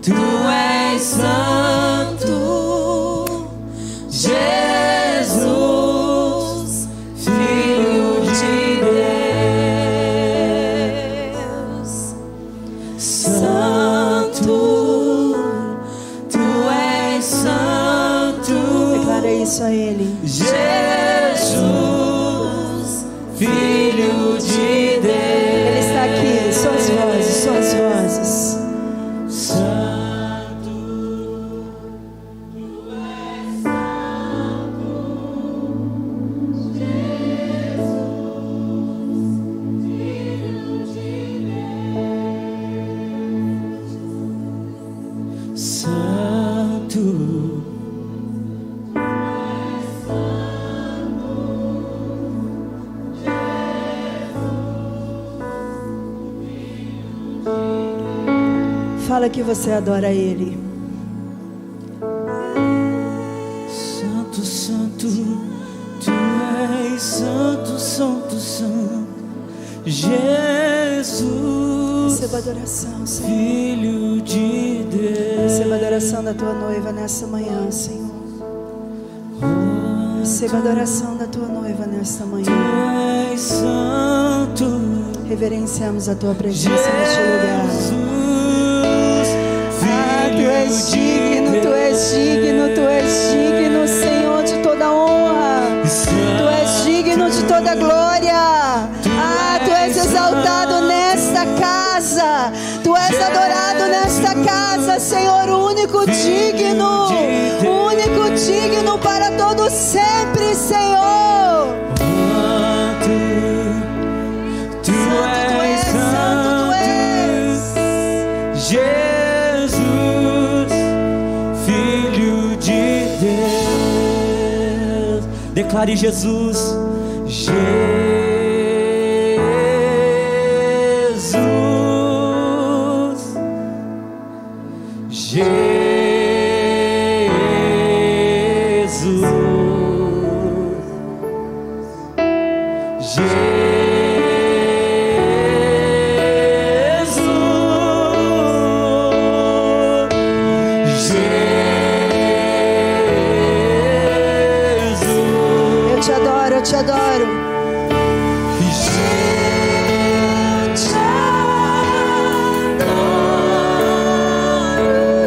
Tu és santo, Jesus, Filho de Deus. Santo, Tu és santo. Declara isso a Ele. Jesus, Filho de Deus. Ele está aqui, suas vozes, suas vozes. Santo, Tu és santo, Jesus, Filho de Deus. Santo. Fala que você adora Ele. Santo, santo, Tu és santo, santo, santo, Jesus, Receba a adoração, Senhor. Filho de Deus. Receba a adoração da tua noiva nessa manhã, Senhor. Receba a adoração da tua noiva nesta manhã. Tu és santo, Reverenciamos a tua presença neste lugar. Tu és digno, Tu és digno, Tu és digno, Senhor, de toda honra. Tu és digno de toda glória. Tu és exaltado nesta casa. Tu és adorado nesta casa, Senhor, único digno para todo sempre, Senhor. Tu és santo, Jesus, Filho de Deus. Declare Jesus, Eu te adoro.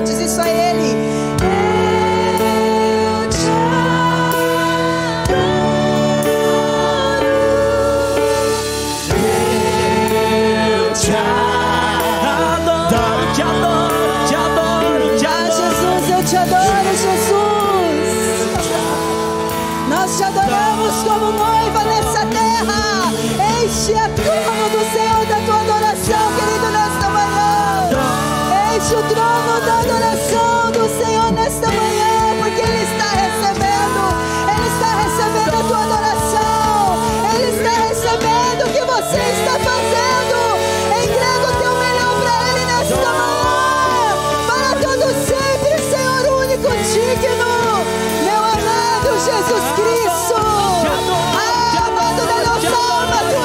Diz isso a Ele. Eu te adoro, te adoro, te adoro, te adoro. Jesus, eu te adoro, Jesus. Nós te adoramos como noiva nessa terra. Enche a trono do Senhor da tua adoração, querido, nesta manhã. Enche o trono da adoração do Senhor nesta manhã, porque Ele está recebendo a tua adoração. Ele está recebendo o que você está fazendo. Entrega o teu melhor para Ele nesta manhã, para todo sempre, Senhor, único, digno, meu amado Jesus Cristo. Amado da nossa alma, Tu és.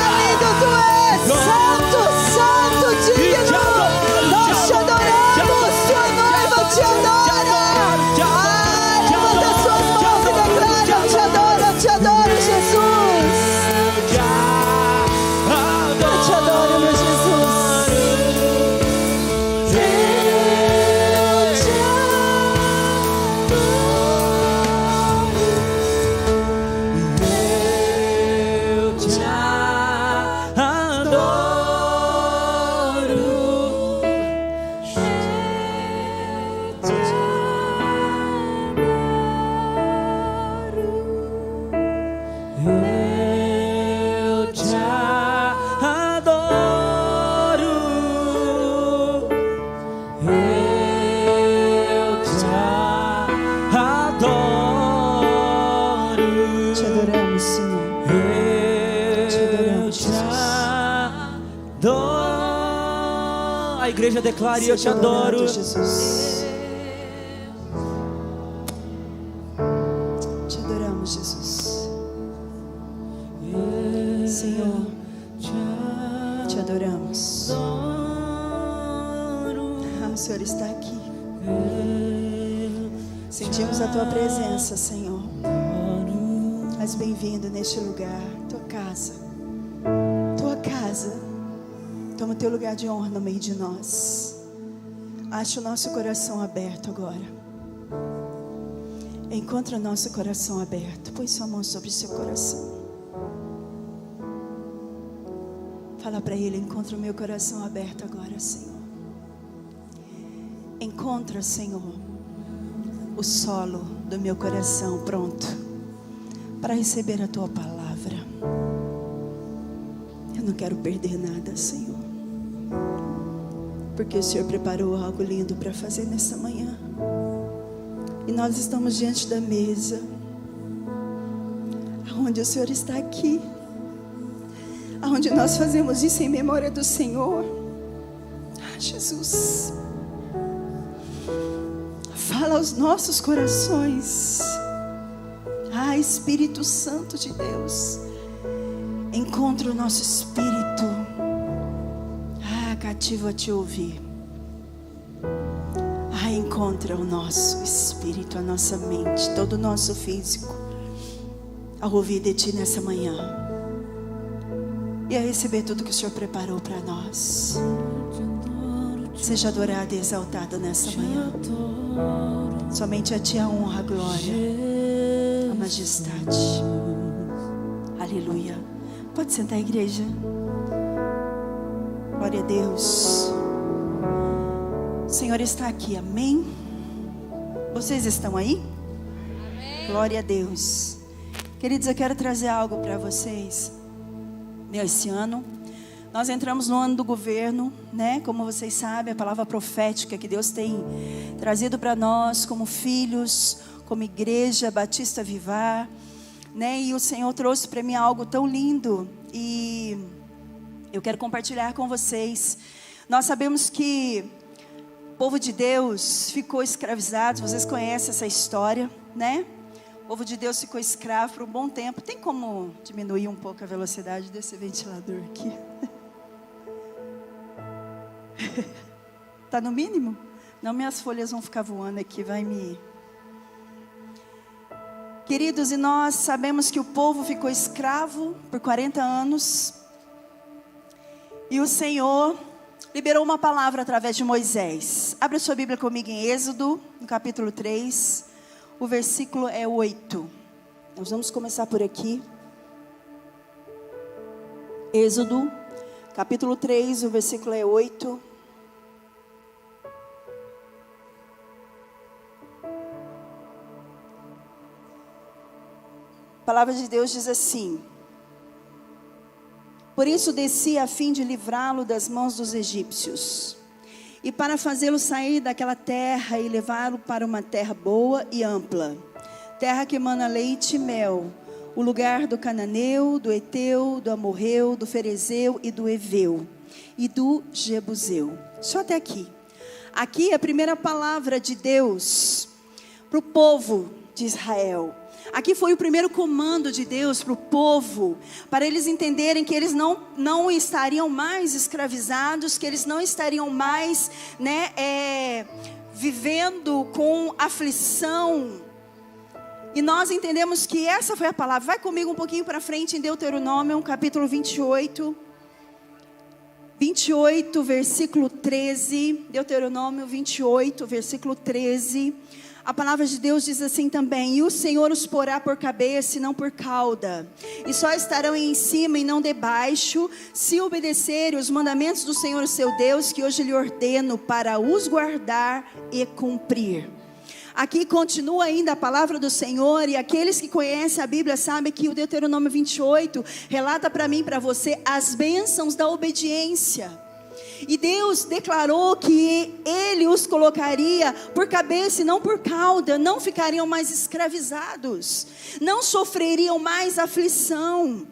Amigo, Tu és santo, santo, digno. Nós te adoramos, tua noiva te adora. Levanta as suas mãos e declara: eu te adoro, Jesus. Eu te adoro, meu Jesus. A igreja declare: eu te adoro, Jesus. Te adoramos, Jesus. Senhor, te adoramos. O Senhor está aqui. Sentimos a Tua presença, Senhor. Mas bem-vindo neste lugar. Tua casa. Tua casa. Toma o Teu lugar de honra no meio de nós. Acha o nosso coração aberto agora. Encontra o nosso coração aberto. Põe sua mão sobre o seu coração. Fala para Ele: encontra o meu coração aberto agora, Senhor. Encontra, Senhor, o solo do meu coração pronto para receber a Tua palavra. Eu não quero perder nada, Senhor, porque o Senhor preparou algo lindo para fazer nesta manhã. E nós estamos diante da mesa, onde o Senhor está aqui, onde nós fazemos isso em memória do Senhor. Jesus, fala aos nossos corações. Espírito Santo de Deus, encontra o nosso espírito cativo a Te ouvir. Encontra o nosso espírito, a nossa mente, todo o nosso físico a ouvir de Ti nessa manhã e a receber tudo que o Senhor preparou para nós. Seja adorado e exaltado nessa manhã. Somente a Ti a honra, a glória, a majestade. Aleluia. Pode sentar, igreja. Glória a Deus. O Senhor está aqui, amém? Vocês estão aí? Amém. Glória a Deus. Queridos, eu quero trazer algo para vocês. Esse ano nós entramos no ano do governo, né? Como vocês sabem, a palavra profética que Deus tem trazido para nós como filhos, como igreja Batista Vivar, né? E o Senhor trouxe para mim algo tão lindo e eu quero compartilhar com vocês. Nós sabemos que o povo de Deus ficou escravizado. Vocês conhecem essa história, né? O povo de Deus ficou escravo por um bom tempo. Tem como diminuir um pouco a velocidade desse ventilador aqui? Tá no mínimo? Não, minhas folhas vão ficar voando aqui, vai me... Queridos, e nós sabemos que o povo ficou escravo por 40 anos. E o Senhor liberou uma palavra através de Moisés. Abra sua Bíblia comigo em Êxodo, no capítulo 3. O versículo é 8. Nós vamos começar por aqui. Êxodo, capítulo 3, o versículo é 8. A palavra de Deus diz assim: por isso desci a fim de livrá-lo das mãos dos egípcios, e para fazê-lo sair daquela terra e levá-lo para uma terra boa e ampla, terra que emana leite e mel, o lugar do cananeu, do eteu, do amorreu, do ferezeu e do eveu e do jebuseu. Só até aqui. Aqui é a primeira palavra de Deus para o povo de Israel. Aqui foi o primeiro comando de Deus para o povo, para eles entenderem que eles não estariam mais escravizados, que eles não estariam mais, vivendo com aflição. E nós entendemos que essa foi a palavra. Vai comigo um pouquinho para frente em Deuteronômio, capítulo 28, versículo 13. Deuteronômio 28, versículo 13. A palavra de Deus diz assim também: e o Senhor os porá por cabeça e não por cauda, e só estarão em cima e não debaixo, se obedecerem os mandamentos do Senhor, o seu Deus, que hoje lhe ordeno para os guardar e cumprir. Aqui continua ainda a palavra do Senhor, e aqueles que conhecem a Bíblia sabem que o Deuteronômio 28 relata para mim e para você as bênçãos da obediência. E Deus declarou que Ele os colocaria por cabeça e não por cauda. Não ficariam mais escravizados, não sofreriam mais aflição.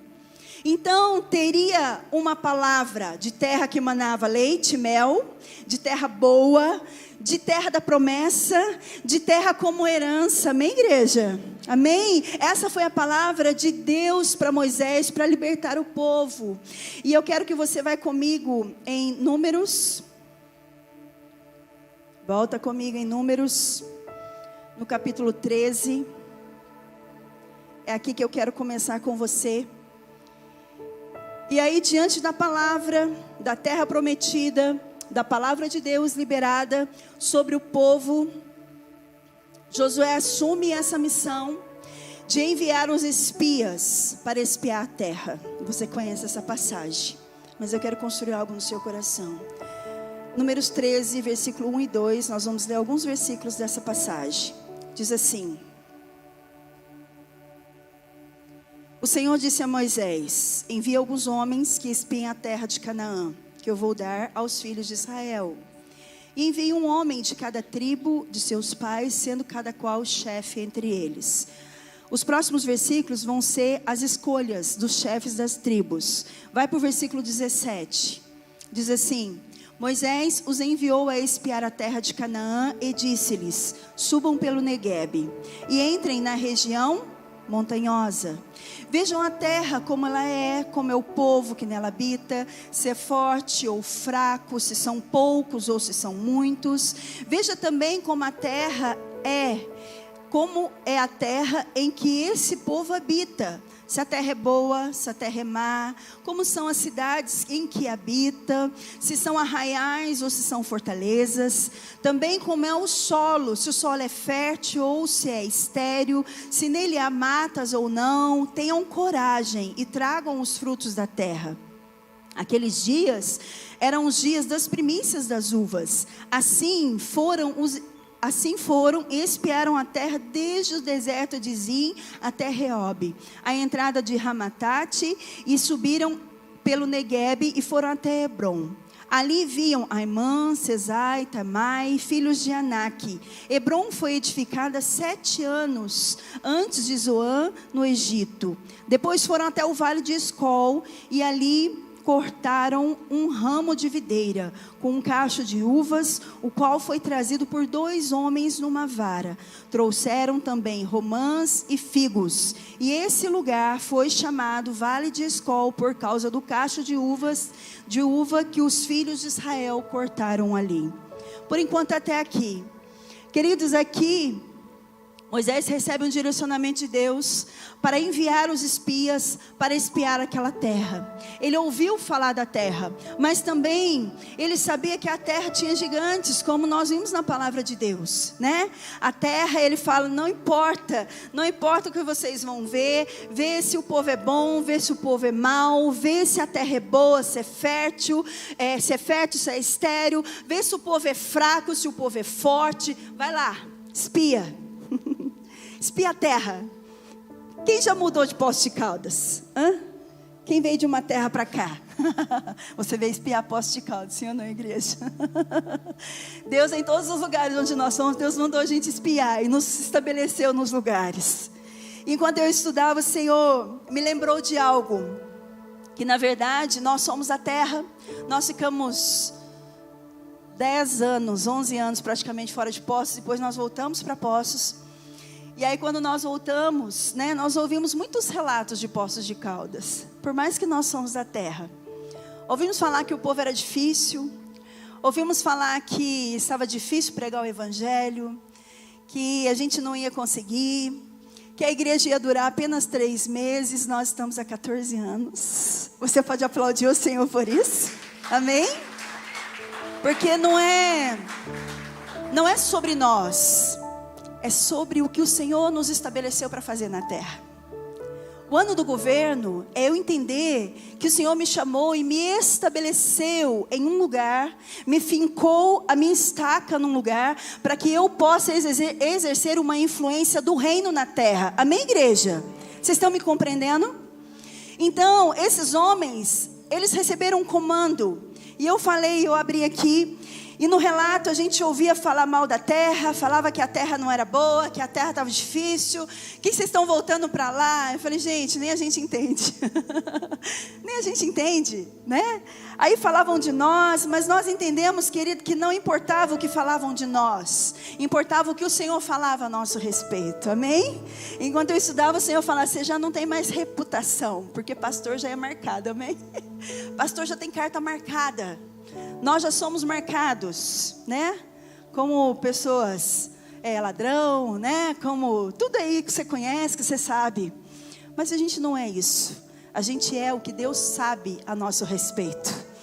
Então teria uma palavra de terra que manava leite e mel, de terra boa, de terra da promessa, de terra como herança. Amém, igreja? Amém? Essa foi a palavra de Deus para Moisés, para libertar o povo. E eu quero que você vá comigo em Números, Volta comigo em Números, no capítulo 13. É aqui que eu quero começar com você. E aí, diante da palavra, da terra prometida, da palavra de Deus liberada sobre o povo, Josué assume essa missão de enviar os espias para espiar a terra. Você conhece essa passagem, mas eu quero construir algo no seu coração. Números 13, versículo 1 e 2, nós vamos ler alguns versículos dessa passagem. Diz assim: O Senhor disse a Moisés: envia alguns homens que espiem a terra de Canaã, que eu vou dar aos filhos de Israel. E envie um homem de cada tribo de seus pais, sendo cada qual chefe entre eles. Os próximos versículos vão ser as escolhas dos chefes das tribos. Vai para o versículo 17. Diz assim: Moisés os enviou a espiar a terra de Canaã e disse-lhes: subam pelo Neguebe e entrem na região montanhosa. Vejam a terra como ela é, como é o povo que nela habita, se é forte ou fraco, se são poucos ou se são muitos. Veja também como a terra como é a terra em que esse povo habita. Se a terra é boa, se a terra é má, como são as cidades em que habita, se são arraiais ou se são fortalezas. Também como é o solo, se o solo é fértil ou se é estéril, se nele há matas ou não. Tenham coragem e tragam os frutos da terra. Aqueles dias eram os dias das primícias das uvas. Assim foram e espiaram a terra desde o deserto de Zin até Reob, a entrada de Ramatate, e subiram pelo Neguebe e foram até Hebron. Ali viam Aimã, Sesai, Tamai, filhos de Anak. Hebron foi edificada 7 anos antes de Zoan, no Egito. Depois foram até o vale de Escol e ali cortaram um ramo de videira com um cacho de uvas, o qual foi trazido por 2 homens numa vara. Trouxeram também romãs e figos, e esse lugar foi chamado Vale de Escol por causa do cacho de uva que os filhos de Israel cortaram ali. Por enquanto até aqui, queridos, aqui Moisés recebe um direcionamento de Deus para enviar os espias para espiar aquela terra. Ele ouviu falar da terra, mas também ele sabia que a terra tinha gigantes, como nós vimos na palavra de Deus, né? A terra, ele fala, não importa o que vocês vão ver, vê se o povo é bom, vê se o povo é mau, vê se a terra é boa, se é fértil, se é estéril, vê se o povo é fraco, se o povo é forte. Vai lá, espia. Espia a terra. Quem já mudou de Poços de Caldas? Quem veio de uma terra para cá? Você veio espiar Poços de Caldas, sim ou não, igreja? Deus, em todos os lugares onde nós somos, Deus mandou a gente espiar e nos estabeleceu nos lugares. Enquanto eu estudava, o Senhor me lembrou de algo, que na verdade nós somos a terra. Nós ficamos 10 anos, 11 anos praticamente fora de Poços, depois nós voltamos para Poços. E aí quando nós voltamos, né, nós ouvimos muitos relatos de Poços de Caldas, por mais que nós somos da terra. Ouvimos falar que o povo era difícil, ouvimos falar que estava difícil pregar o evangelho, que a gente não ia conseguir, que a igreja ia durar apenas 3 meses, nós estamos há 14 anos. Você pode aplaudir o Senhor por isso? Amém? Porque não é sobre nós, é sobre o que o Senhor nos estabeleceu para fazer na terra. O ano do governo é eu entender que o Senhor me chamou e me estabeleceu em um lugar, me fincou a minha estaca num lugar, para que eu possa exercer uma influência do reino na terra. Amém, igreja? Vocês estão me compreendendo? Então, esses homens, eles receberam um comando. E eu abri aqui, e no relato a gente ouvia falar mal da terra, falava que a terra não era boa, que a terra estava difícil, que vocês estão voltando para lá. Eu falei, gente, nem a gente entende. Nem a gente entende, né? Aí falavam de nós, mas nós entendemos, querido, que não importava o que falavam de nós, importava o que o Senhor falava a nosso respeito, amém? Enquanto eu estudava, o Senhor falava, você já não tem mais reputação, porque pastor já é marcado, amém? Pastor já tem carta marcada. Nós já somos marcados, né? como pessoas, ladrão, né? Como tudo aí que você conhece, que você sabe. Mas a gente não é isso. A gente é o que Deus sabe a nosso respeito.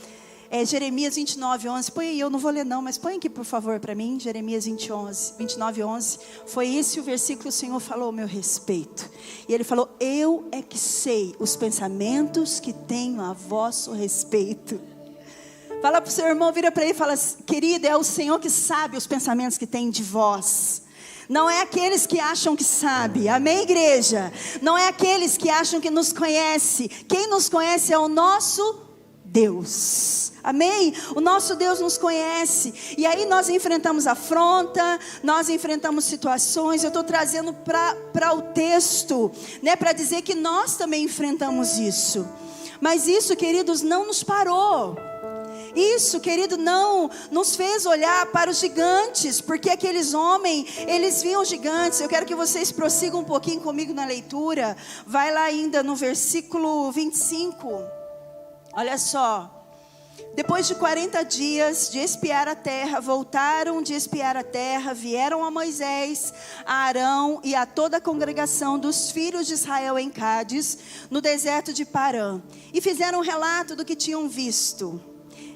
Jeremias 29:11, põe aí, eu não vou ler não, mas põe aqui por favor para mim, Jeremias 29:11, foi esse o versículo que o Senhor falou a meu respeito, e Ele falou, eu é que sei os pensamentos que tenho a vosso respeito. Fala para o seu irmão, vira para ele e fala, querido, é o Senhor que sabe os pensamentos que tem de vós. Não é aqueles que acham que sabe, amém, igreja? Não é aqueles que acham que nos conhece, quem nos conhece é o nosso Deus, amém? O nosso Deus nos conhece, e aí nós enfrentamos afronta, nós enfrentamos situações, eu estou trazendo para o texto, né, para dizer que nós também enfrentamos isso, mas isso, queridos, não nos parou. Isso, querido, não nos fez olhar para os gigantes, porque aqueles homens, eles viam gigantes. Eu quero que vocês prossigam um pouquinho comigo na leitura, vai lá ainda no versículo 25, olha só. Depois de 40 dias de espiar a terra, voltaram de espiar a terra, vieram a Moisés, a Arão e a toda a congregação dos filhos de Israel em Cádiz, no deserto de Parã, e fizeram um relato do que tinham visto.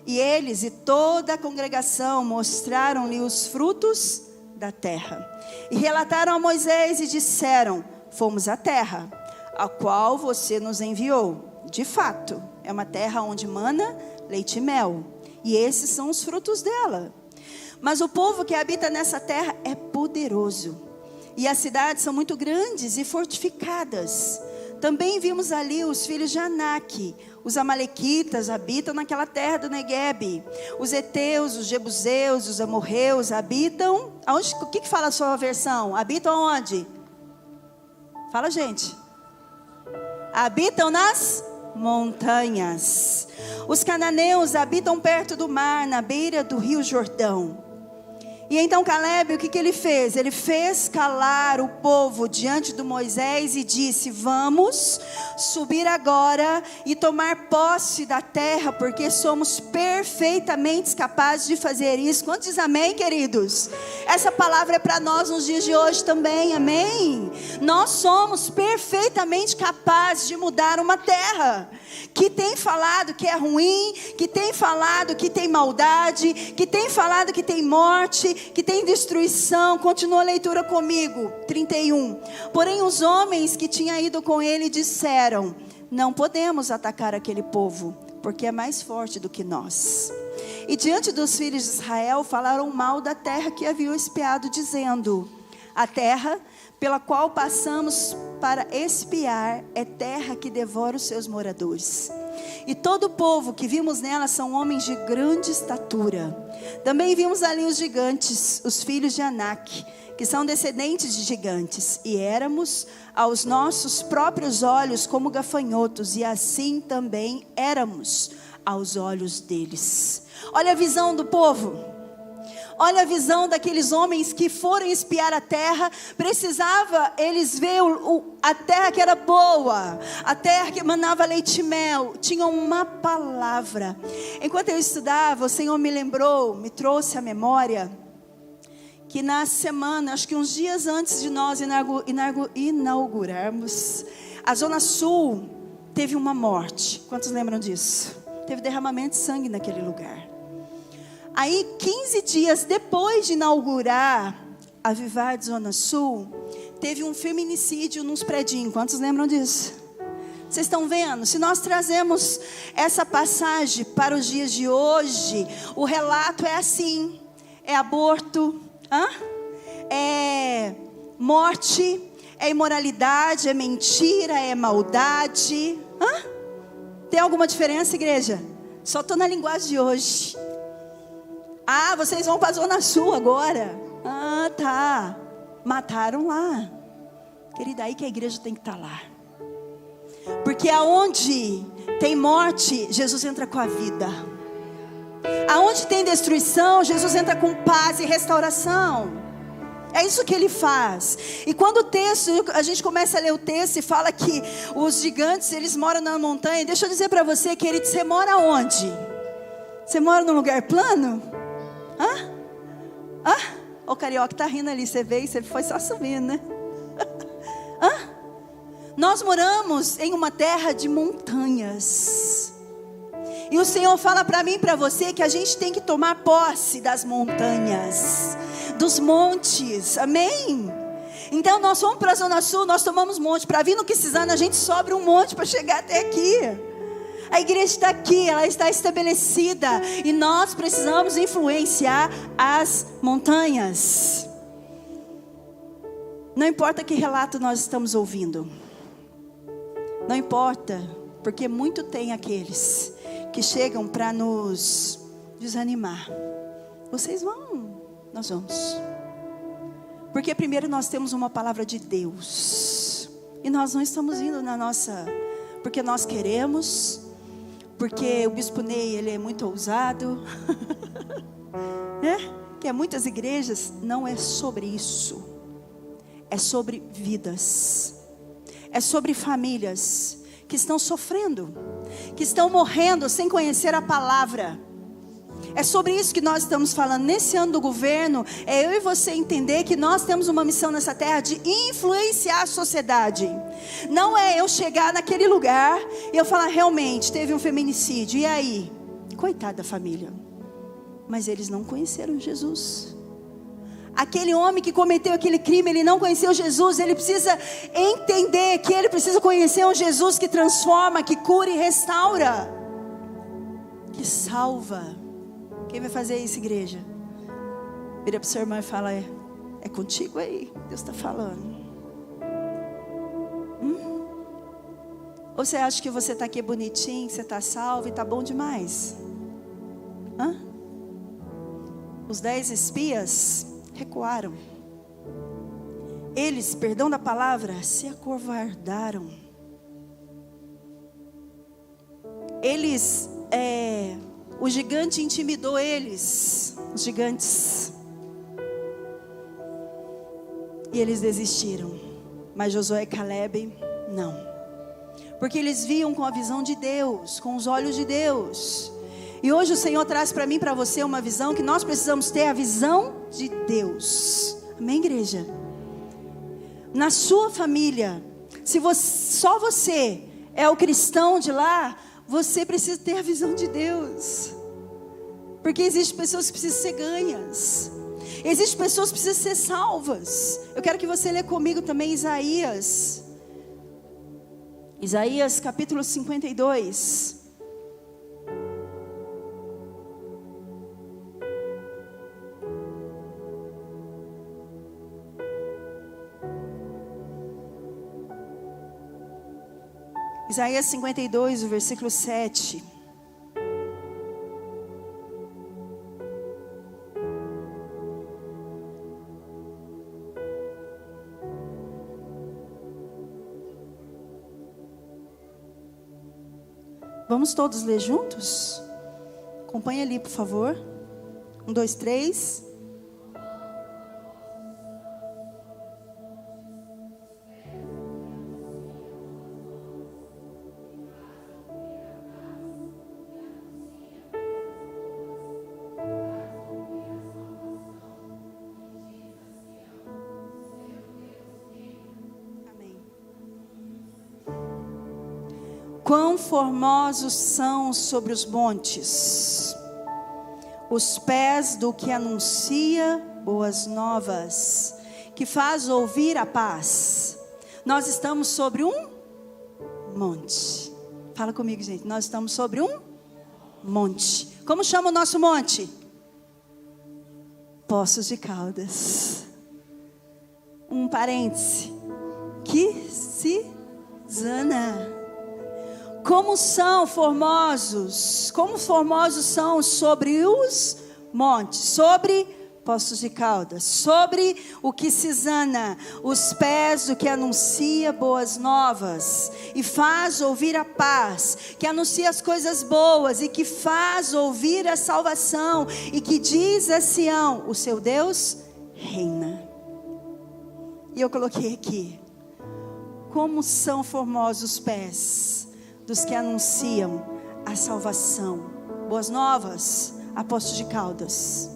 E eles e toda a congregação mostraram-lhe os frutos da terra. E relataram a Moisés e disseram, fomos à terra, a qual você nos enviou. De fato, é uma terra onde mana leite e mel. E esses são os frutos dela. Mas o povo que habita nessa terra é poderoso. E as cidades são muito grandes e fortificadas. Também vimos ali os filhos de Anak. Os amalequitas habitam naquela terra do Neguebe. Os heteus, os jebuseus, os amorreus habitam... Aonde, o que fala a sua versão? Habitam onde? Fala, gente. Habitam nas montanhas. Os cananeus habitam perto do mar, na beira do rio Jordão. E então Calebe, o que ele fez? Ele fez calar o povo diante do Moisés e disse, vamos subir agora e tomar posse da terra, porque somos perfeitamente capazes de fazer isso. Quantos dizem amém, queridos? Essa palavra é para nós nos dias de hoje também, amém? Nós somos perfeitamente capazes de mudar uma terra que tem falado que é ruim, que tem falado que tem maldade, que tem falado que tem morte, que tem destruição. Continua a leitura comigo, 31. Porém os homens que tinham ido com ele disseram, não podemos atacar aquele povo, porque é mais forte do que nós. E diante dos filhos de Israel falaram mal da terra que haviam espiado, dizendo, a terra pela qual passamos para espiar é terra que devora os seus moradores. E todo o povo que vimos nela são homens de grande estatura. Também vimos ali os gigantes, os filhos de Anak, que são descendentes de gigantes. E éramos aos nossos próprios olhos como gafanhotos, e assim também éramos aos olhos deles. Olha a visão do povo. Olha a visão daqueles homens que foram espiar a terra. Precisava eles ver a terra que era boa, a terra que emanava leite e mel. Tinham uma palavra. Enquanto eu estudava, o Senhor me lembrou, me trouxe à memória, que na semana, acho que uns dias antes de nós inaugurarmos, a Zona Sul teve uma morte. Quantos lembram disso? Teve derramamento de sangue naquele lugar. Aí 15 dias depois de inaugurar a Vivar de Zona Sul, teve um feminicídio nos predinhos. Quantos lembram disso? Vocês estão vendo? Se nós trazemos essa passagem para os dias de hoje, o relato é assim: é aborto, é morte, é imoralidade, é mentira, é maldade. Tem alguma diferença, igreja? Só estou na linguagem de hoje. Ah, vocês vão para a Zona Sul agora. Ah, tá. Mataram lá. Querida, aí que a igreja tem que estar lá. Porque aonde tem morte, Jesus entra com a vida. Aonde tem destruição, Jesus entra com paz e restauração. É isso que ele faz. E quando o texto, a gente começa a ler o texto e fala que os gigantes, eles moram na montanha. Deixa eu dizer para você, querido, você mora onde? Você mora num lugar plano? O carioca tá rindo ali, você veio, você foi só subindo, né? Nós moramos em uma terra de montanhas. E o Senhor fala para mim e para você que a gente tem que tomar posse das montanhas, dos montes, amém? Então nós fomos para a Zona Sul, nós tomamos monte. Para vir no Quisizana a gente sobe um monte para chegar até aqui. A igreja está aqui, ela está estabelecida. E nós precisamos influenciar as montanhas. Não importa que relato nós estamos ouvindo. Não importa, porque muito tem aqueles que chegam para nos desanimar. Vocês vão, nós vamos. Porque primeiro nós temos uma palavra de Deus. E nós não estamos indo na nossa... Porque nós queremos. Porque o Bispo Ney, ele é muito ousado. Que é muitas igrejas. Não é sobre isso. É sobre vidas. É sobre famílias que estão sofrendo, que estão morrendo sem conhecer a palavra. É sobre isso que nós estamos falando. Nesse ano do governo, é eu e você entender que nós temos uma missão nessa terra de influenciar a sociedade. Não é eu chegar naquele lugar e eu falar, realmente, teve um feminicídio, e aí? Coitada da família. Mas eles não conheceram Jesus. Aquele homem que cometeu aquele crime, ele não conheceu Jesus. Ele precisa entender que ele precisa conhecer um Jesus que transforma, que cura e restaura, que salva. Quem vai fazer isso, igreja? Vira para o seu irmão e fala, é contigo aí, Deus está falando. Ou você acha que você está aqui bonitinho, que você está salvo e está bom demais? Os 10 espias recuaram. Eles, perdão da palavra, se acovardaram. Eles, o gigante intimidou eles, os gigantes. E eles desistiram. Mas Josué e Caleb, não. Porque eles viam com a visão de Deus, com os olhos de Deus. E hoje o Senhor traz para mim e para você uma visão que nós precisamos ter, a visão de Deus. Amém, igreja? Na sua família, se só você é o cristão de lá, você precisa ter a visão de Deus. Porque existem pessoas que precisam ser ganhas. Existem pessoas que precisam ser salvas. Eu quero que você lê comigo também Isaías. Isaías capítulo 52. Isaías 52, o versículo 7. Vamos todos ler juntos? Acompanhe ali, por favor. 1, 2, 3. Quão formosos são sobre os montes os pés do que anuncia boas novas, que faz ouvir a paz. Nós estamos sobre um monte. Fala comigo, gente. Nós estamos sobre um monte. Como chama o nosso monte? Poços de Caldas. Um parêntese. Quisizana. Como são formosos, como formosos são sobre os montes, sobre Poços de Caldas, sobre o Quisizana, os pés do que anuncia boas novas, e faz ouvir a paz, que anuncia as coisas boas, e que faz ouvir a salvação, e que diz a Sião, o seu Deus reina. E eu coloquei aqui, como são formosos os pés dos que anunciam a salvação, boas novas, a Poços de Caldas.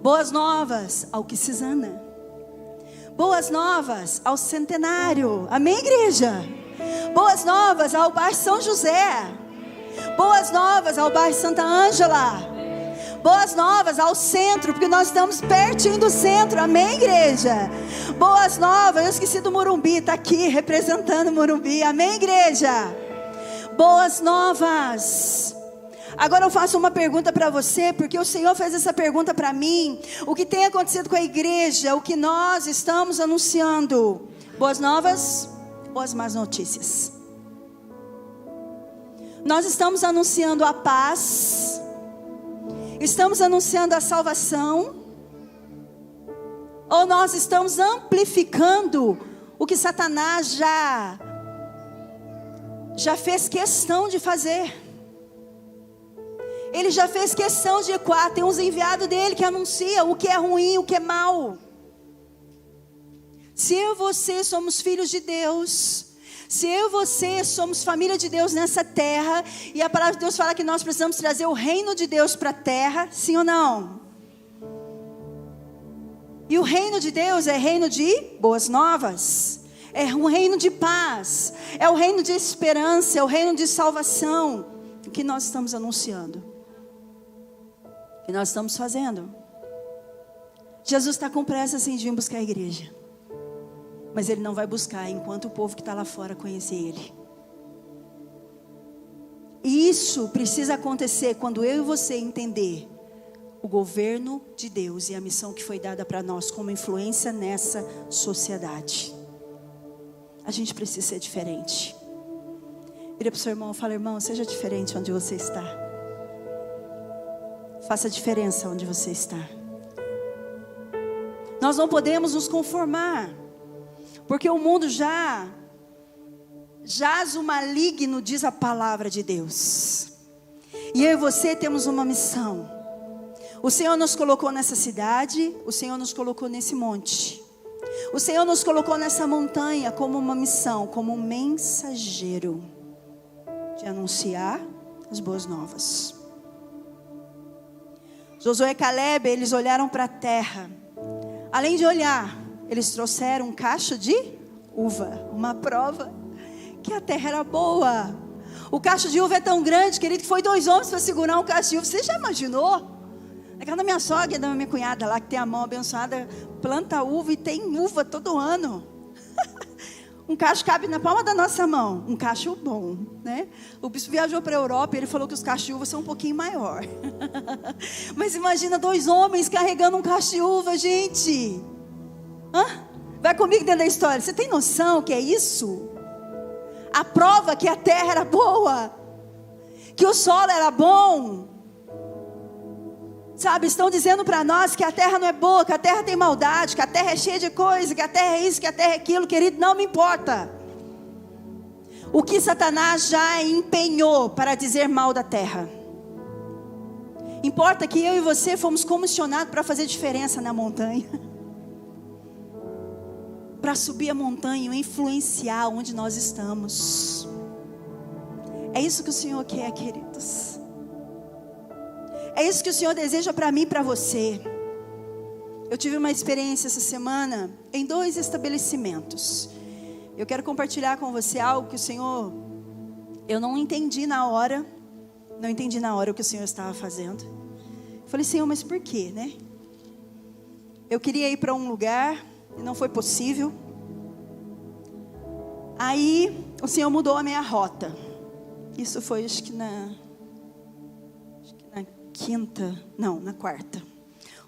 Boas novas ao Quisizana. Boas novas ao Centenário. Amém, igreja? Boas novas ao bairro São José. Boas novas ao bairro Santa Ângela. Boas novas ao centro, porque nós estamos pertinho do centro. Amém, igreja? Boas novas, eu esqueci do Morumbi, está aqui representando o Morumbi. Amém, igreja? Boas novas. Agora eu faço uma pergunta para você, porque o Senhor fez essa pergunta para mim. O que tem acontecido com a igreja? O que nós estamos anunciando? Boas novas ou as más notícias? Nós estamos anunciando a paz, estamos anunciando a salvação, ou nós estamos amplificando o que Satanás já fez questão de fazer? Ele já fez questão de ecoar. Tem uns enviados dele que anunciam o que é ruim, o que é mal. Se eu e você somos filhos de Deus, se eu e você somos família de Deus nessa terra, e a palavra de Deus fala que nós precisamos trazer o reino de Deus para a terra, sim ou não? E o reino de Deus é reino de boas novas, é um reino de paz, é o reino de esperança, é o reino de salvação. O que nós estamos anunciando? O que nós estamos fazendo? Jesus está com pressa assim de vir buscar a igreja, mas Ele não vai buscar enquanto o povo que está lá fora conhecer Ele. E isso precisa acontecer quando eu e você entender o governo de Deus e a missão que foi dada para nós como influência nessa sociedade. A gente precisa ser diferente. Vira para o seu irmão e fala: irmão, seja diferente onde você está. Faça a diferença onde você está. Nós não podemos nos conformar, porque o mundo jaz o maligno, diz a palavra de Deus. E eu e você temos uma missão. O Senhor nos colocou nessa cidade, o Senhor nos colocou nesse monte, o Senhor nos colocou nessa montanha como uma missão, como um mensageiro de anunciar as boas novas. Josué e Caleb, eles olharam para a terra. Além de olhar, eles trouxeram um cacho de uva, uma prova que a terra era boa. O cacho de uva é tão grande, querido, que foi 2 homens para segurar um cacho de uva. Você já imaginou? Na casa da minha sogra e da minha cunhada lá, que tem a mão abençoada, planta uva e tem uva todo ano. Um cacho cabe na palma da nossa mão. Um cacho bom, né? O bispo viajou para a Europa e ele falou que os cachos de uva são um pouquinho maior. Mas imagina 2 homens carregando um cacho de uva, gente. Vai comigo dentro da história. Você tem noção o que é isso? A prova que a terra era boa, que o solo era bom. Sabe, estão dizendo para nós que a terra não é boa, que a terra tem maldade, que a terra é cheia de coisa, que a terra é isso, que a terra é aquilo. Querido, não me importa o que Satanás já empenhou para dizer mal da terra. Importa que eu e você fomos comissionados para fazer diferença na montanha, para subir a montanha e influenciar onde nós estamos. É isso que o Senhor quer, queridos. É isso que o Senhor deseja para mim e para você. Eu tive uma experiência essa semana em 2 estabelecimentos. Eu quero compartilhar com você algo que o Senhor, eu não entendi na hora. Não entendi na hora o que o Senhor estava fazendo. Eu falei: Senhor, mas por quê, né? Eu queria ir para um lugar e não foi possível. Aí o Senhor mudou a minha rota. Isso foi acho que na quarta.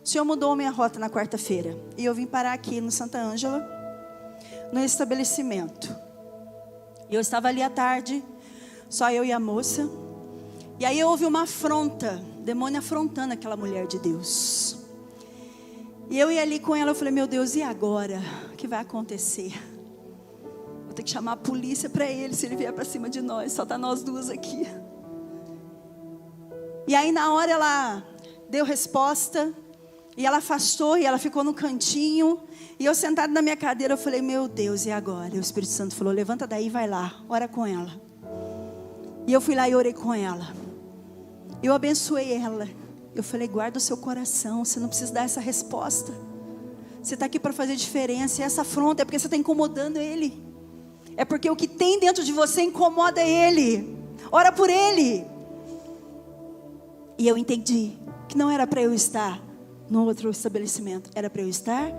O Senhor mudou a minha rota na quarta-feira. E eu vim parar aqui no Santa Ângela, no estabelecimento. E eu estava ali à tarde, só eu e a moça. E aí houve uma afronta, demônio afrontando aquela mulher de Deus. E eu ia ali com ela, eu falei: meu Deus, e agora? O que vai acontecer? Vou ter que chamar a polícia para ele, se ele vier para cima de nós. Só tá nós 2 aqui. E aí na hora ela deu resposta, e ela afastou, e ela ficou no cantinho, e eu sentada na minha cadeira, eu falei: meu Deus, e agora? E o Espírito Santo falou: levanta daí e vai lá, ora com ela. E eu fui lá e orei com ela, eu abençoei ela, Eu falei, guarda o seu coração, você não precisa dar essa resposta. Você está aqui para fazer diferença, e essa afronta é porque você está incomodando Ele. É porque o que tem dentro de você incomoda Ele. Ora por Ele. E eu entendi que não era para eu estar no outro estabelecimento, era para eu estar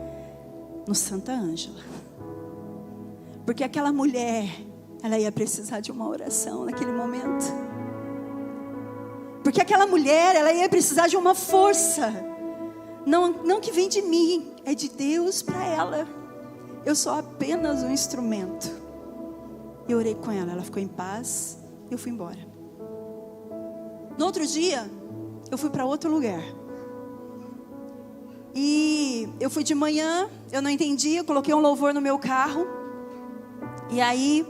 no Santa Ângela. Porque aquela mulher, ela ia precisar de uma oração naquele momento. Porque aquela mulher, ela ia precisar de uma força. Não que vem de mim, é de Deus para ela. Eu sou apenas um instrumento. Eu orei com ela, ela ficou em paz, eu fui embora. No outro dia, eu fui para outro lugar. E eu fui de manhã, eu não entendi, eu coloquei um louvor no meu carro. E aí,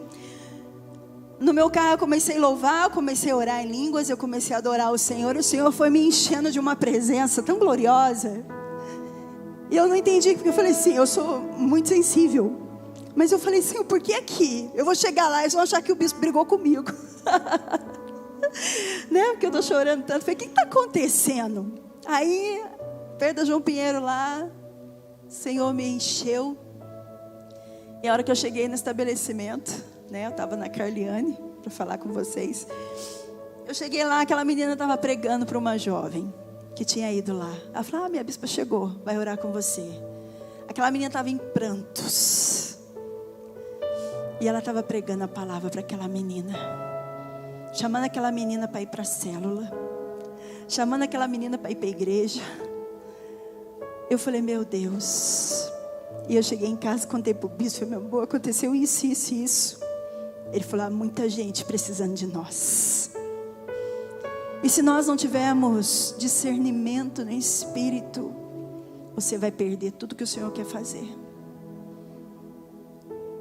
no meu carro eu comecei a louvar, eu comecei a orar em línguas, eu comecei a adorar o Senhor foi me enchendo de uma presença tão gloriosa. E eu não entendi, porque eu falei assim, eu sou muito sensível. Mas eu falei, Senhor, por que aqui? Eu vou chegar lá, eles vão achar que o bispo brigou comigo. Né? Porque eu estou chorando tanto. Eu falei, o que está acontecendo? Aí, perto da João Pinheiro lá, o Senhor me encheu. E a hora que eu cheguei no estabelecimento, né, eu estava na Carliane, para falar com vocês. Eu cheguei lá, aquela menina estava pregando para uma jovem que tinha ido lá. Ela falou, minha bispa chegou, vai orar com você. Aquela menina estava em prantos. E ela estava pregando a palavra para aquela menina. Chamando aquela menina para ir para a célula. Chamando aquela menina para ir para a igreja. Eu falei, meu Deus. E eu cheguei em casa, contei para o bispo, falei, meu amor, aconteceu isso, isso, isso. Ele falou, há muita gente precisando de nós. E se nós não tivermos discernimento no espírito, você vai perder tudo que o Senhor quer fazer.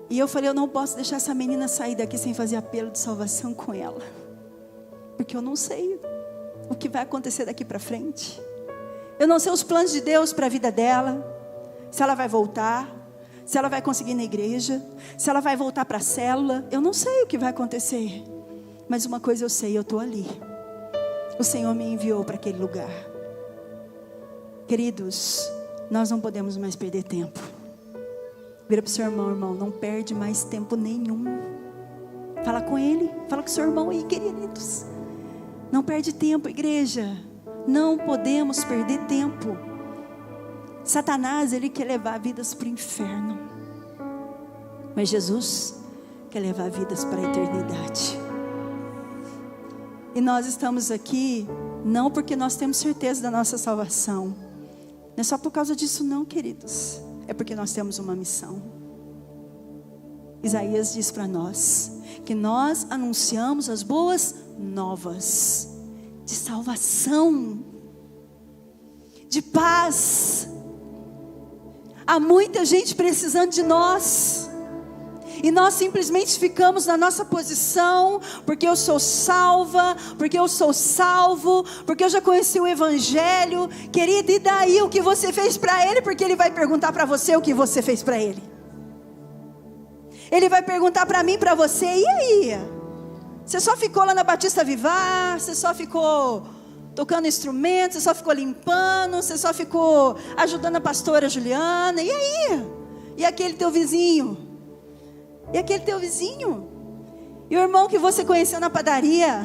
E eu falei, eu não posso deixar essa menina sair daqui sem fazer apelo de salvação com ela. Porque eu não sei o que vai acontecer daqui para frente. Eu não sei os planos de Deus para a vida dela. Se ela vai voltar, se ela vai conseguir ir na igreja, se ela vai voltar para a célula. Eu não sei o que vai acontecer. Mas uma coisa eu sei, eu estou ali. O Senhor me enviou para aquele lugar. Queridos, nós não podemos mais perder tempo. Vira para o seu irmão, irmão, não perde mais tempo nenhum. Fala com ele, fala com o seu irmão aí, queridos. Não perde tempo, igreja. Não podemos perder tempo. Satanás, ele quer levar vidas para o inferno. Mas Jesus quer levar vidas para a eternidade. E nós estamos aqui, não porque nós temos certeza da nossa salvação. Não é só por causa disso não, queridos. É porque nós temos uma missão. Isaías diz para nós que nós anunciamos as boas novas de salvação, de paz. Há muita gente precisando de nós. E nós simplesmente ficamos na nossa posição, porque eu sou salva, porque eu sou salvo, porque eu já conheci o Evangelho. Querido, e daí o que você fez para Ele? Porque Ele vai perguntar para você o que você fez para Ele. Ele vai perguntar para mim, para você, e aí? Você só ficou lá na Batista Vivar? Você só ficou tocando instrumentos? Você só ficou limpando? Você só ficou ajudando a pastora Juliana? E aí? E aquele teu vizinho? E aquele teu vizinho? E o irmão que você conheceu na padaria?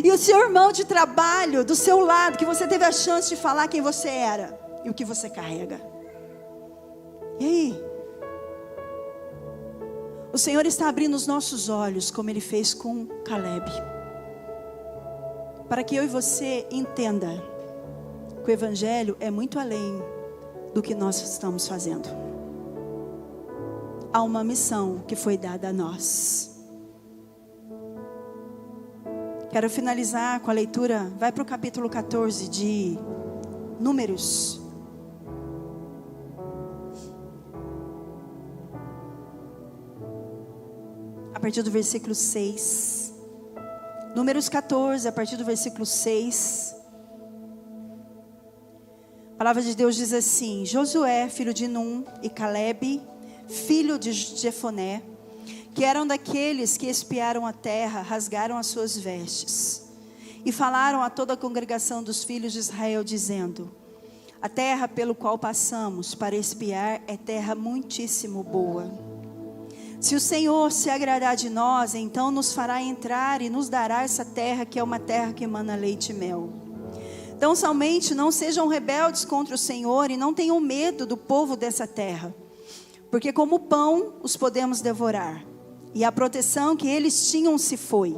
E o seu irmão de trabalho, do seu lado, que você teve a chance de falar quem você era e o que você carrega? E aí? O Senhor está abrindo os nossos olhos, como Ele fez com Caleb, para que eu e você entenda que o Evangelho é muito além do que nós estamos fazendo. Há uma missão que foi dada a nós. Quero finalizar com a leitura. Vai para o capítulo 14 de Números. A partir do versículo 6. Números 14, a partir do versículo 6. A palavra de Deus diz assim: Josué, filho de Num, e Caleb, filho de Jefoné, que eram daqueles que espiaram a terra, rasgaram as suas vestes E falaram a toda a congregação dos filhos de Israel, dizendo: a terra pelo qual passamos para espiar é terra muitíssimo boa. Se o Senhor se agradar de nós, então nos fará entrar e nos dará essa terra, que é uma terra que emana leite e mel. Então somente não sejam rebeldes contra o Senhor e não tenham medo do povo dessa terra, porque como pão os podemos devorar. E a proteção que eles tinham se foi,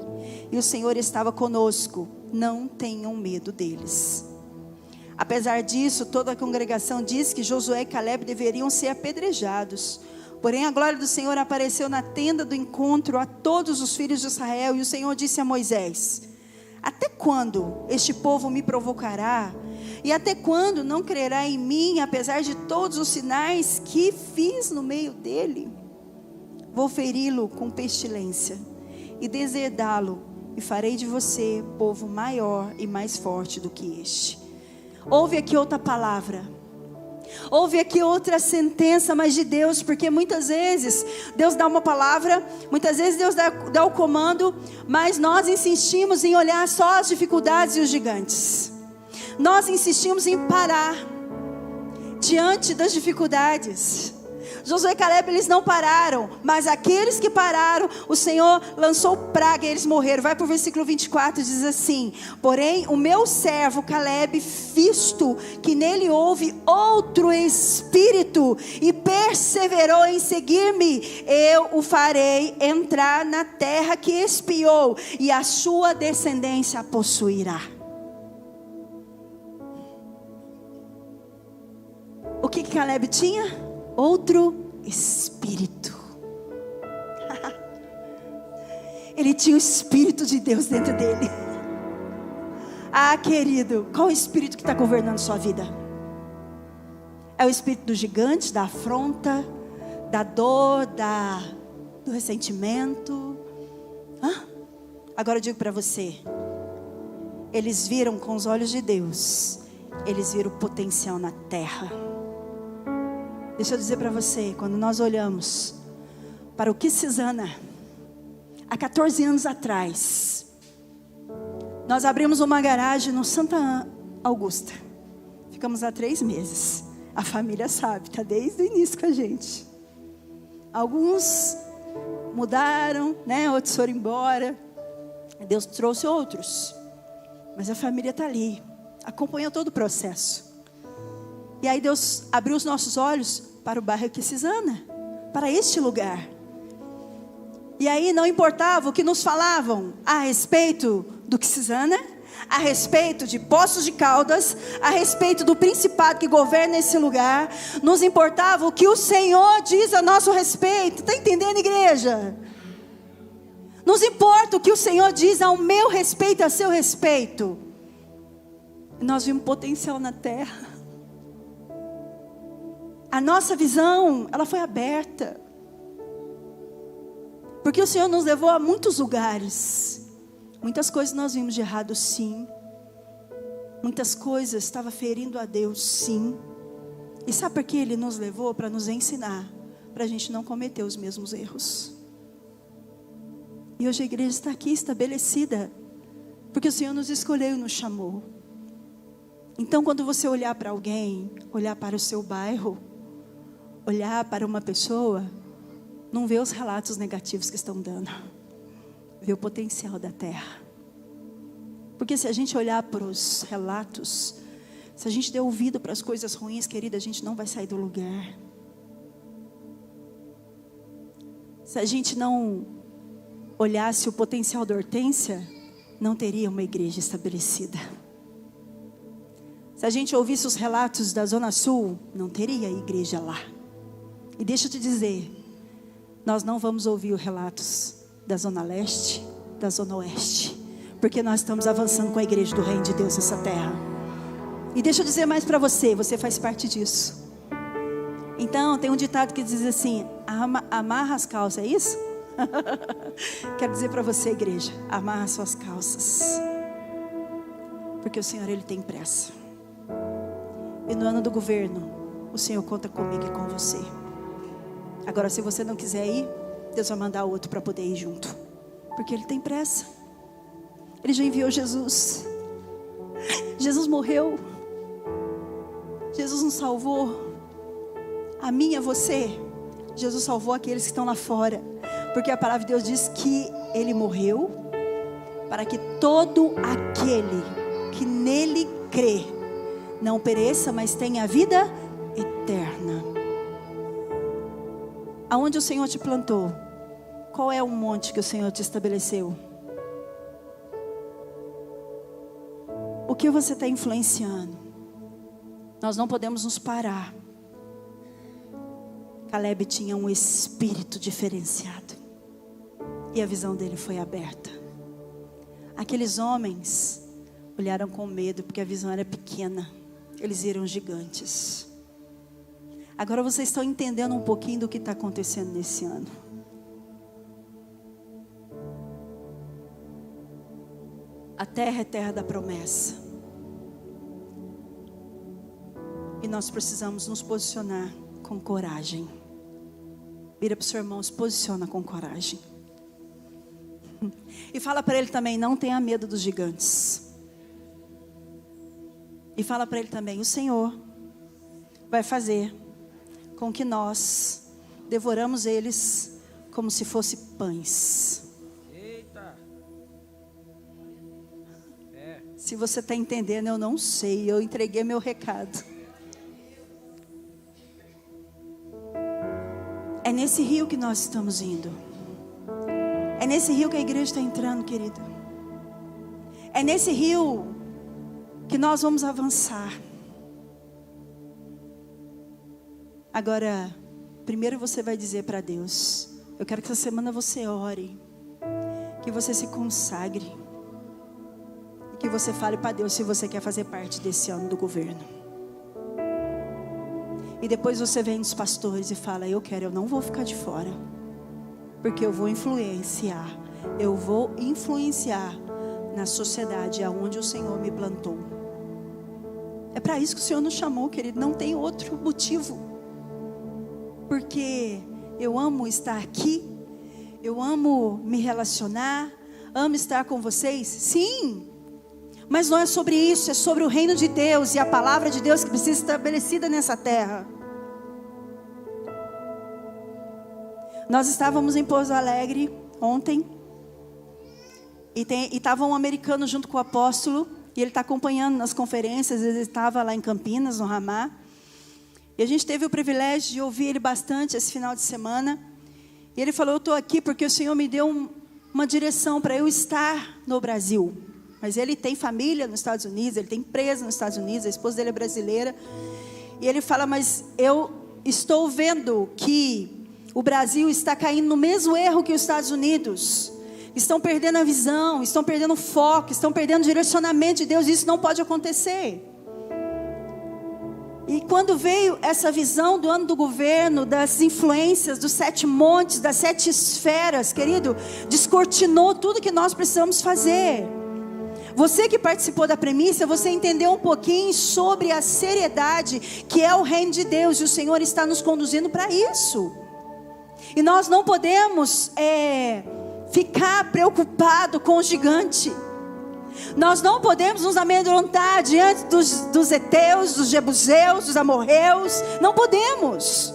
e o Senhor estava conosco. Não tenham medo deles. Apesar disso, toda a congregação disse que Josué e Caleb deveriam ser apedrejados. Porém a glória do Senhor apareceu na tenda do encontro a todos os filhos de Israel. E o Senhor disse a Moisés: até quando este povo me provocará? E até quando não crerá em mim, apesar de todos os sinais que fiz no meio dele? Vou feri-lo com pestilência e deserdá-lo, e farei de você povo maior e mais forte do que este. Ouve aqui outra palavra. Ouve aqui outra sentença, mas de Deus, porque muitas vezes Deus dá uma palavra, muitas vezes Deus dá o comando, mas nós insistimos em olhar só as dificuldades e os gigantes. Nós insistimos em parar diante das dificuldades. Josué e Caleb, eles não pararam, mas aqueles que pararam, o Senhor lançou praga e eles morreram. Vai para o versículo 24, diz assim: porém o meu servo Caleb, visto que nele houve outro espírito e perseverou em seguir-me, eu o farei entrar na terra que espiou, e a sua descendência a possuirá. O que Caleb tinha? Outro espírito. Ele tinha o Espírito de Deus dentro dele. Ah, querido, qual o espírito que está governando sua vida? É o espírito do gigante, da afronta, da dor, do ressentimento? Agora eu digo para você: eles viram com os olhos de Deus, eles viram o potencial na terra. Deixa eu dizer para você, quando nós olhamos para o que Cisana, há 14 anos atrás, nós abrimos uma garagem no Santa Augusta. Ficamos lá 3 meses. A família sabe, está desde o início com a gente. Alguns mudaram, né? Outros foram embora. Deus trouxe outros. Mas a família está ali, acompanhou todo o processo. E aí Deus abriu os nossos olhos para o bairro Cisana, para este lugar. E aí não importava o que nos falavam a respeito do Cisana, a respeito de Poços de Caldas, a respeito do principado que governa esse lugar. Nos importava o que o Senhor diz a nosso respeito. Está entendendo, igreja? Nos importa o que o Senhor diz ao meu respeito, a seu respeito. E nós vimos potencial na terra. A nossa visão, ela foi aberta. Porque o Senhor nos levou a muitos lugares. Muitas coisas nós vimos de errado, sim. Muitas coisas estavam ferindo a Deus, sim. E sabe por que Ele nos levou? Para nos ensinar, para a gente não cometer os mesmos erros. E hoje a igreja está aqui estabelecida, porque o Senhor nos escolheu e nos chamou. Então quando você olhar para alguém, olhar para o seu bairro, olhar para uma pessoa, não vê os relatos negativos que estão dando, vê o potencial da terra. Porque se a gente olhar para os relatos, se a gente der ouvido para as coisas ruins, querida, a gente não vai sair do lugar. Se a gente não olhasse o potencial da Hortência, não teria uma igreja estabelecida. Se a gente ouvisse os relatos da Zona Sul, não teria igreja lá. E deixa eu te dizer, nós não vamos ouvir os relatos da Zona Leste, da Zona Oeste, porque nós estamos avançando com a igreja do Reino de Deus nessa terra. E deixa eu dizer mais para você, você faz parte disso. Então tem um ditado que diz assim: amarra as calças, é isso? Quero dizer para você, igreja, amarra suas calças, porque o Senhor, Ele tem pressa. E no ano do governo, o Senhor conta comigo e com você. Agora, se você não quiser ir, Deus vai mandar outro para poder ir junto, porque Ele tem pressa. Ele já enviou Jesus. Jesus morreu. Jesus nos salvou. A mim e a você. Jesus salvou aqueles que estão lá fora. Porque a palavra de Deus diz que Ele morreu para que todo aquele que nele crê não pereça, mas tenha a vida eterna. Aonde o Senhor te plantou? Qual é o monte que o Senhor te estabeleceu? O que você está influenciando? Nós não podemos nos parar. Caleb tinha um espírito diferenciado. E a visão dele foi aberta. Aqueles homens olharam com medo, porque a visão era pequena. Eles viram gigantes. Agora vocês estão entendendo um pouquinho do que está acontecendo nesse ano. A terra é terra da promessa. E nós precisamos nos posicionar com coragem. Vira para o seu irmão, se posiciona com coragem. E fala para ele também, não tenha medo dos gigantes. E fala para ele também, o Senhor vai fazer com que nós devoramos eles como se fossem pães. Eita. Se você está entendendo, eu não sei, eu entreguei meu recado. É nesse rio que nós estamos indo. É nesse rio que a igreja está entrando, querido. É nesse rio que nós vamos avançar. Agora, primeiro você vai dizer para Deus, eu quero que essa semana você ore, que você se consagre, e que você fale para Deus se você quer fazer parte desse ano do governo. E depois você vem nos pastores e fala, eu quero, eu não vou ficar de fora. Porque eu vou influenciar. Eu vou influenciar na sociedade aonde o Senhor me plantou. É para isso que o Senhor nos chamou, querido. Não tem outro motivo. Porque eu amo estar aqui. Eu amo me relacionar. Amo estar com vocês. Sim. Mas não é sobre isso. É sobre o reino de Deus e a palavra de Deus que precisa ser estabelecida nessa terra. Nós estávamos em Pouso Alegre ontem. E estava um americano junto com o apóstolo. E ele está acompanhando nas conferências. Ele estava lá em Campinas, no Ramá. E a gente teve o privilégio de ouvir ele bastante esse final de semana. E ele falou, eu estou aqui porque o Senhor me deu uma direção para eu estar no Brasil. Mas ele tem família nos Estados Unidos, ele tem empresa nos Estados Unidos, a esposa dele é brasileira. E ele fala, mas eu estou vendo que o Brasil está caindo no mesmo erro que os Estados Unidos. Estão perdendo a visão, estão perdendo o foco, estão perdendo o direcionamento de Deus. Isso não pode acontecer. E quando veio essa visão do ano do governo, das influências, dos 7 montes, das 7 esferas, querido, descortinou tudo que nós precisamos fazer. Você que participou da premissa, você entendeu um pouquinho sobre a seriedade que é o reino de Deus. E o Senhor está nos conduzindo para isso. E nós não podemos ficar preocupado com o gigante. Nós não podemos nos amedrontar diante dos heteus, dos jebuseus, dos amorreus. Não podemos.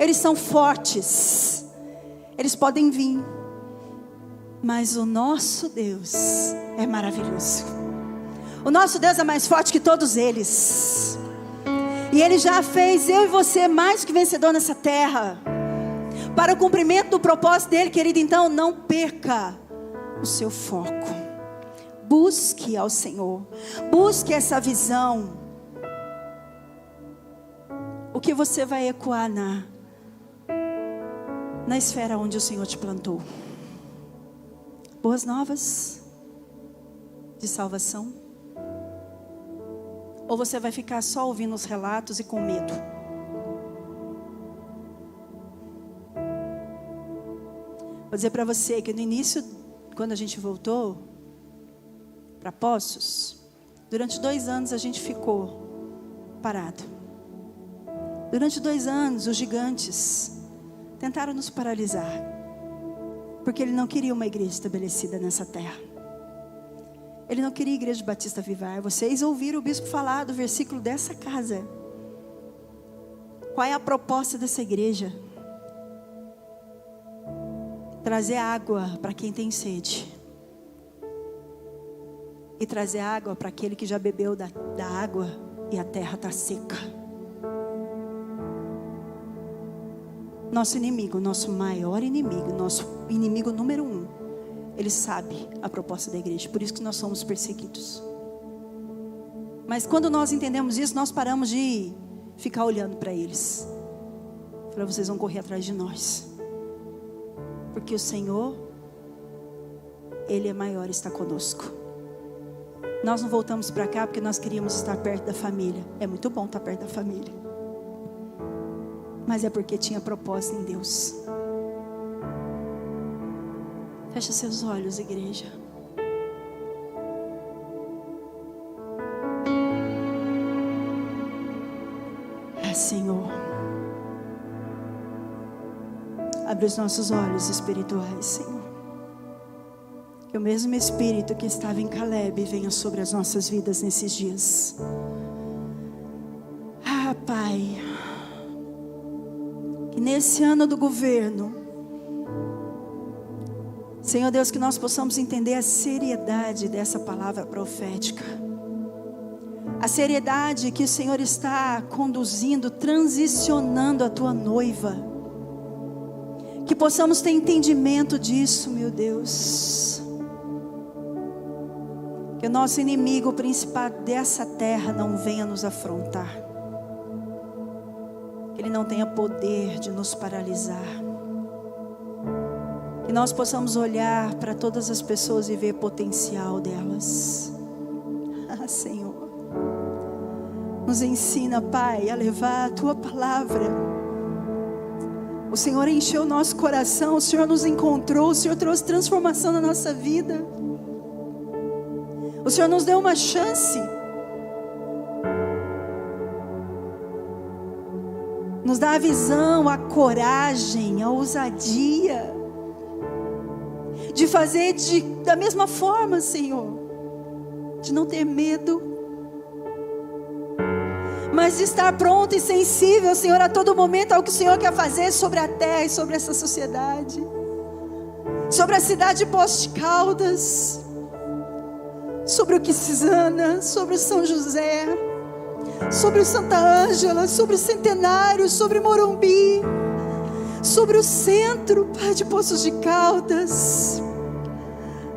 Eles são fortes. Eles podem vir. Mas o nosso Deus é maravilhoso. O nosso Deus é mais forte que todos eles. E Ele já fez eu e você mais que vencedor nessa terra. Para o cumprimento do propósito dEle, querido. Então não perca o seu foco. Busque ao Senhor. Busque essa visão. O que você vai ecoar na esfera onde o Senhor te plantou? Boas novas de salvação? Ou você vai ficar só ouvindo os relatos e com medo? Vou dizer para você que no início, quando a gente voltou para Poços, durante 2 anos a gente ficou parado. Durante 2 anos os gigantes tentaram nos paralisar, porque ele não queria uma igreja estabelecida nessa terra. Ele não queria Igreja Batista Vivar. Vocês ouviram o bispo falar do versículo dessa casa. Qual é a proposta dessa igreja? Trazer água para quem tem sede. E trazer água para aquele que já bebeu da água e a terra está seca. Nosso inimigo, nosso maior inimigo, nosso inimigo número 1, ele sabe a proposta da igreja, por isso que nós somos perseguidos. Mas quando nós entendemos isso, nós paramos de ficar olhando para eles. Falei, vocês vão correr atrás de nós, porque o Senhor, Ele é maior e está conosco. Nós não voltamos para cá porque nós queríamos estar perto da família. É muito bom estar perto da família, mas é porque tinha propósito em Deus. Fecha seus olhos, igreja. Senhor, abre os nossos olhos espirituais, Senhor. Que o mesmo Espírito que estava em Caleb venha sobre as nossas vidas nesses dias. Pai, que nesse ano do governo, Senhor Deus, que nós possamos entender a seriedade dessa palavra profética. A seriedade que o Senhor está conduzindo, transicionando a tua noiva. Que possamos ter entendimento disso, meu Deus. Que o nosso inimigo, o principado dessa terra, não venha nos afrontar. Que ele não tenha poder de nos paralisar. Que nós possamos olhar para todas as pessoas e ver potencial delas. Senhor, nos ensina, Pai, a levar a tua palavra. O Senhor encheu o nosso coração, o Senhor nos encontrou, o Senhor trouxe transformação na nossa vida. O Senhor nos deu uma chance. Nos dá a visão, a coragem, a ousadia de fazer da mesma forma, Senhor, de não ter medo, mas de estar pronto e sensível, Senhor, a todo momento ao que o Senhor quer fazer sobre a terra e sobre essa sociedade, sobre a cidade de Poços de Caldas, sobre o Quisana, sobre o São José, sobre o Santa Ângela, sobre o Centenário, sobre Morumbi, sobre o centro, Pai, de Poços de Caldas,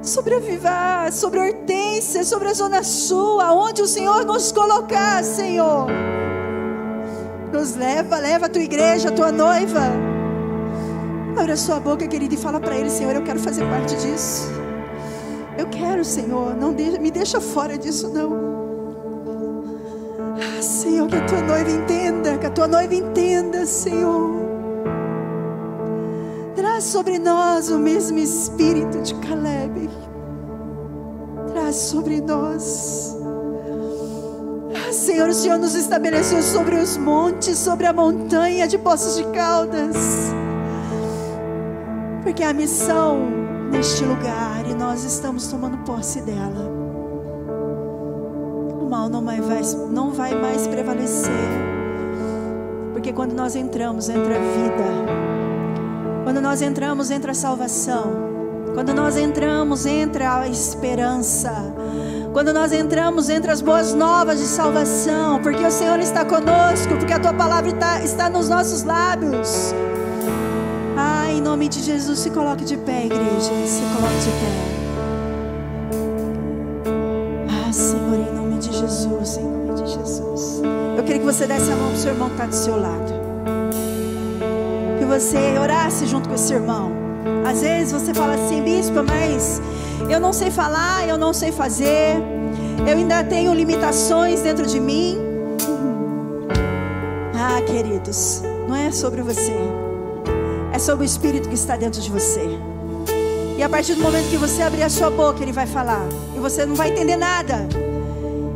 sobre a Vivar, sobre a Hortência, sobre a Zona Sul, aonde o Senhor nos colocar, Senhor. Nos leva a tua igreja, a tua noiva. Abre a sua boca, querido, e fala para Ele: Senhor, eu quero fazer parte disso. Eu quero, Senhor, não me deixa fora disso, não. Senhor, que a tua noiva entenda, que a tua noiva entenda, Senhor. Traz sobre nós o mesmo espírito de Caleb. Traz sobre nós. Senhor, o Senhor nos estabeleceu sobre os montes, sobre a montanha de Poços de Caldas, porque há missão neste lugar e nós estamos tomando posse dela. O mal não vai mais prevalecer, porque quando nós entramos, entra a vida. Quando nós entramos, entra a salvação. Quando nós entramos, entra a esperança. Quando nós entramos, entra as boas novas de salvação, porque o Senhor está conosco, porque a tua palavra está nos nossos lábios. Em nome de Jesus, se coloque de pé, igreja. Se coloque de pé. Senhor, em nome de Jesus, em nome de Jesus. Eu queria que você desse a mão para o seu irmão que está do seu lado. Que você orasse junto com esse irmão. Às vezes você fala assim: bispo, mas eu não sei falar, eu não sei fazer, eu ainda tenho limitações dentro de mim. Queridos, não é sobre você, é sobre o Espírito que está dentro de você. E a partir do momento que você abrir a sua boca, Ele vai falar, e você não vai entender nada,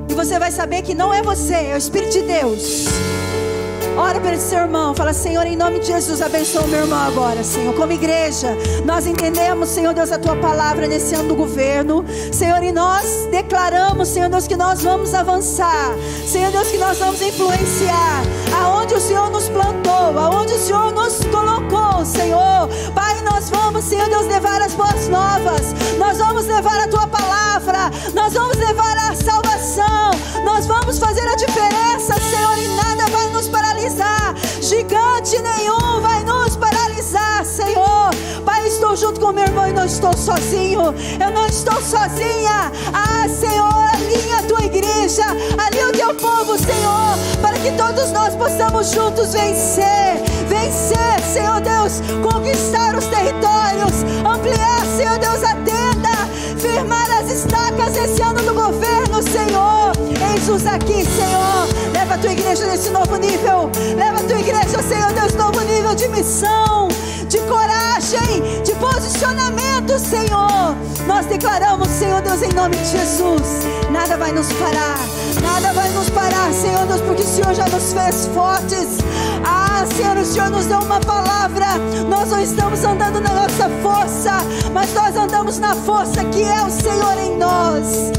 e você vai saber que não é você, é o Espírito de Deus. Ora Ora por esse seu irmão, fala: Senhor, em nome de Jesus, abençoa o meu irmão agora, Senhor. Como igreja, nós entendemos, Senhor Deus, a tua palavra nesse ano do governo, Senhor, e nós declaramos, Senhor Deus, que nós vamos avançar, Senhor Deus, que nós vamos influenciar aonde o Senhor nos plantou, aonde o Senhor nos colocou, Senhor. Pai, nós vamos, Senhor Deus, levar as boas novas, nós vamos levar a tua palavra, nós vamos levar a salvação, nós vamos fazer a diferença, Senhor, e nada vai nos paralisar, gigante nenhum vai nos paralisar, Senhor. Pai, estou junto com meu irmão e não estou sozinho, eu não estou sozinha. Senhor, alinha a tua igreja, alinha o teu povo, Senhor, para que todos nós possamos juntos vencer, Senhor Deus, conquistar os territórios, ampliar, Senhor Deus, a tenda, firmar as estacas esse ano do governo, Senhor. Eis-nos aqui, Senhor. Leva a tua igreja nesse novo nível, leva a tua igreja, Senhor Deus, novo nível de missão, de coragem, de posicionamento, Senhor. Nós declaramos, Senhor Deus, em nome de Jesus, nada vai nos parar, nada vai nos parar, Senhor Deus, porque o Senhor já nos fez fortes. Senhor, o Senhor nos deu uma palavra, nós não estamos andando na nossa força, mas nós andamos na força que é o Senhor em nós.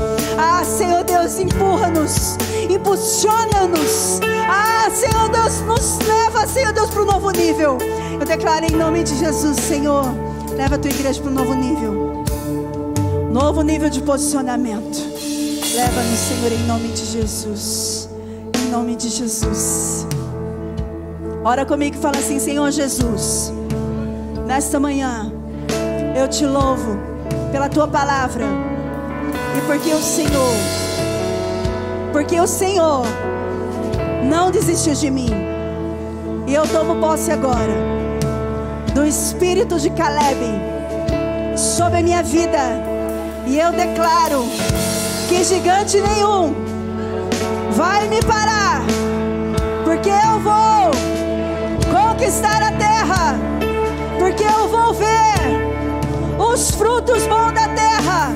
Senhor Deus, empurra-nos, impulsiona-nos, Senhor Deus, nos leva, Senhor Deus, para o novo nível. Eu declaro em nome de Jesus, Senhor, leva a tua igreja para um novo nível de posicionamento. Leva-nos, Senhor, em nome de Jesus, em nome de Jesus. Ora comigo e fala assim: Senhor Jesus, nesta manhã eu te louvo pela tua palavra, e porque o Senhor não desistiu de mim. E eu tomo posse agora do espírito de Caleb sobre a minha vida, e eu declaro que gigante nenhum vai me parar, porque eu vou conquistar a terra, porque eu vou ver os frutos bons da terra,